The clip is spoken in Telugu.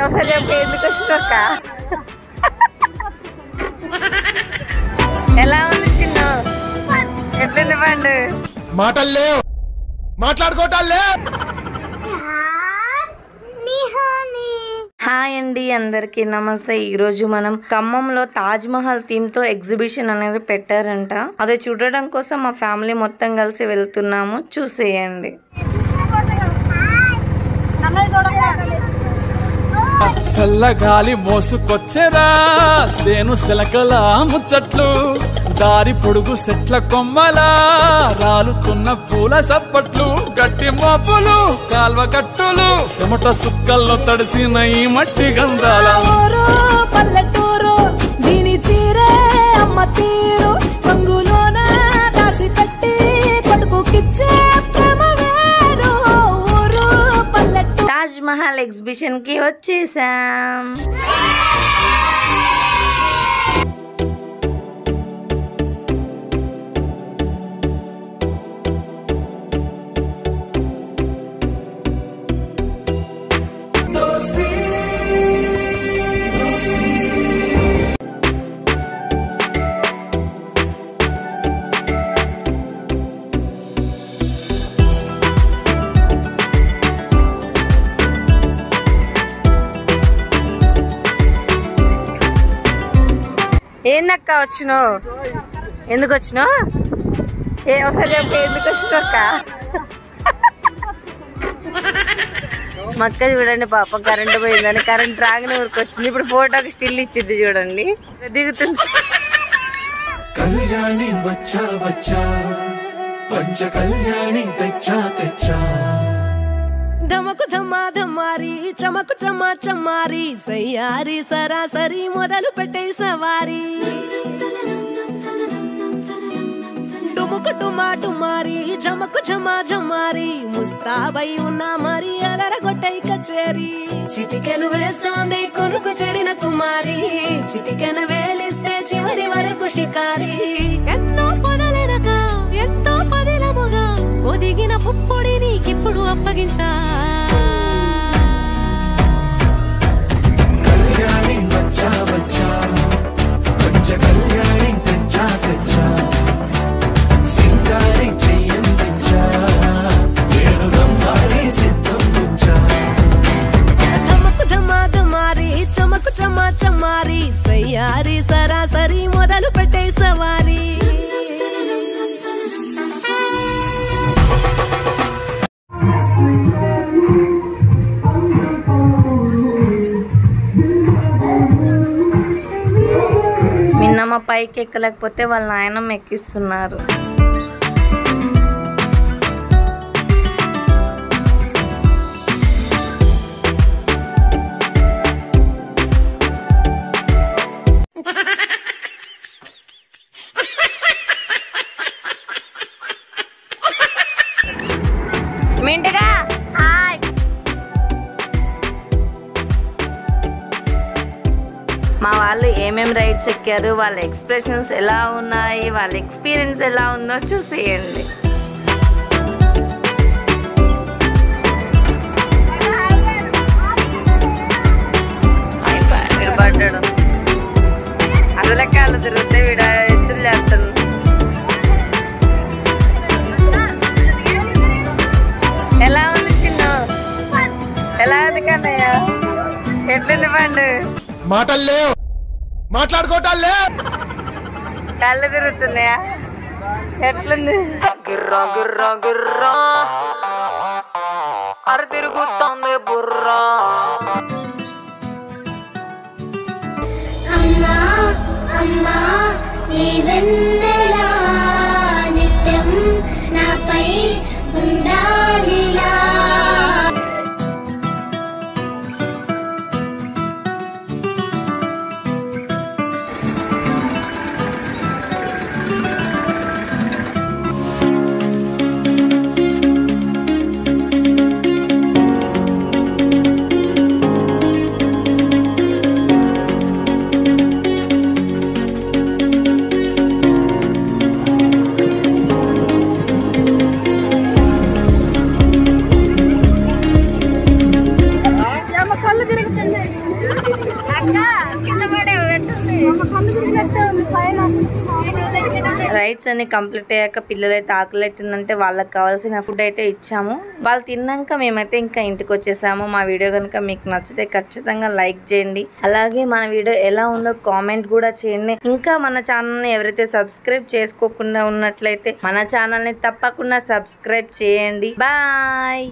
ఒకసారి చెప్పి ఎందుకు వచ్చినక్క ఎలా ఉంది చిన్న ఎట్లుంది పండు మాటల్లే మాట్లాడుకోవటాలే. హాయ్ అండి, అందరికి నమస్తే. ఈరోజు మనం ఖమ్మంలో తాజ్ మహల్ థీమ్ తో ఎగ్జిబిషన్ అనేది పెట్టారంట. అదే చూడడం కోసం మా ఫ్యామిలీ మొత్తం కలిసి వెళ్తున్నాము. చూసేయండి. చల్లగాలి మోసుకొచ్చేరా సేను శిలకల ముచ్చట్లు, దారి పొడుగు సెట్ల కొమ్మలా రాలుతున్న పూల సప్పట్లు, గట్టి మోపులు కాల్వ కట్టులు చెమట సుక్కల్లో తడిసిన ఈ మట్టి గంధాల పల్లెటూరు దీని తీరే అమ్మ తీరు, పొంగులోన దాసి పెట్టి కొడుకుకిచ్చే ప్రేమ వేరు. ఊరు పల్లెటూరు తాజ్ మహల్ ఎగ్జిబిషన్ కి వచ్చేసాం. ఏందక్క వచ్చినావు? ఎందుకు వచ్చినావు? ఒకసారి చెప్పి ఎందుకు వచ్చినావు అక్క? మక్క చూడండి పాపం, కరెంట్ పోయిందని కరెంట్ రాగానే ఊరికి వచ్చింది. ఇప్పుడు ఫోటోకి స్టిల్ ఇచ్చింది చూడండి, దిగుతుంది. కళ్యాణి వచ్చా వచ్చా పంచ కళ్యాణి తెచ్చా తెచ్చా, ధమకు ధమా ధమారి చమకు చమా చమారి, సయ్యారి సరాసరి మొదలు పెట్టే సవారి. డుముకు టుమా టుమారి జమకు ఝమా ఝమారి, ముస్తాబై ఉన్నా మరి అలరగొట్టై కచేరి. చిటికెను వేస్తోంది కొనుకు చెడిన కుమారి, చిటికెను వేలిస్తే చివరి వరకు షికారి. ఎన్నో పొదలెనక ఎంతో పదిలముగా ఒదిగిన పుప్పొడి నీకిప్పుడు అప్పగించా. కళ్యాణి వచ్చా వచ్చా పంచ కళ్యాణి తెచ్చా తెచ్చా, సింగారి చెయ్యం తెచ్చా వేణు రమ్మారి సిద్ధం తెచ్చా. ధమకు ధమా ధమారి చమకు చమా చమారి, సయ్యారి సరాసరి మొదలు పెట్టే సవారి. మిన్నమ్మ పైకి ఎక్కలేకపోతే వాళ్ళ నాయనమ్మ ఎక్కిస్తున్నారు. మింటగా హాయ్. మా వాళ్ళు ఏమేం రైడ్స్ ఎక్కారు, వాళ్ళ ఎక్స్ప్రెషన్స్ ఎలా ఉన్నాయి, వాళ్ళ ఎక్స్పీరియన్స్ ఎలా ఉందో చూసేయండి. పడ్డాడు అసలే కాళ్ళు తిరిగితే వీడ ఎత్తులు చేస్తాను. ఎలా ఉంది చిన్న? ఎలా ఉంది కన్నయ్య? ఎట్లుంది పండు? మాటల్లే మాట్లాడుకోవటాలే. కళ్ళు తిరుగుతున్నాయా? ఎట్లుంది? గిర్రా గిర్రా గిర్రా అర తిరుగుతుంది బుర్రా. అమ్మా అమ్మా నీ వెన్నెల నిత్యం నాపై ఉండాలిలా. రైడ్స్ అన్ని కంప్లీట్ అయ్యాక పిల్లలైతే ఆకలి అవుతుందంటే వాళ్ళకి కావాల్సిన ఫుడ్ అయితే ఇచ్చాము. వాళ్ళు తిన్నాక మేమైతే ఇంకా ఇంటికి వచ్చేసాము. మా వీడియో కనుక మీకు నచ్చితే ఖచ్చితంగా లైక్ చేయండి. అలాగే మన వీడియో ఎలా ఉందో కామెంట్ కూడా చేయండి. ఇంకా మన ఛానల్ని ఎవరైతే సబ్స్క్రైబ్ చేసుకోకుండా ఉన్నట్లయితే మన ఛానల్ని తప్పకుండా సబ్స్క్రైబ్ చేయండి. బాయ్.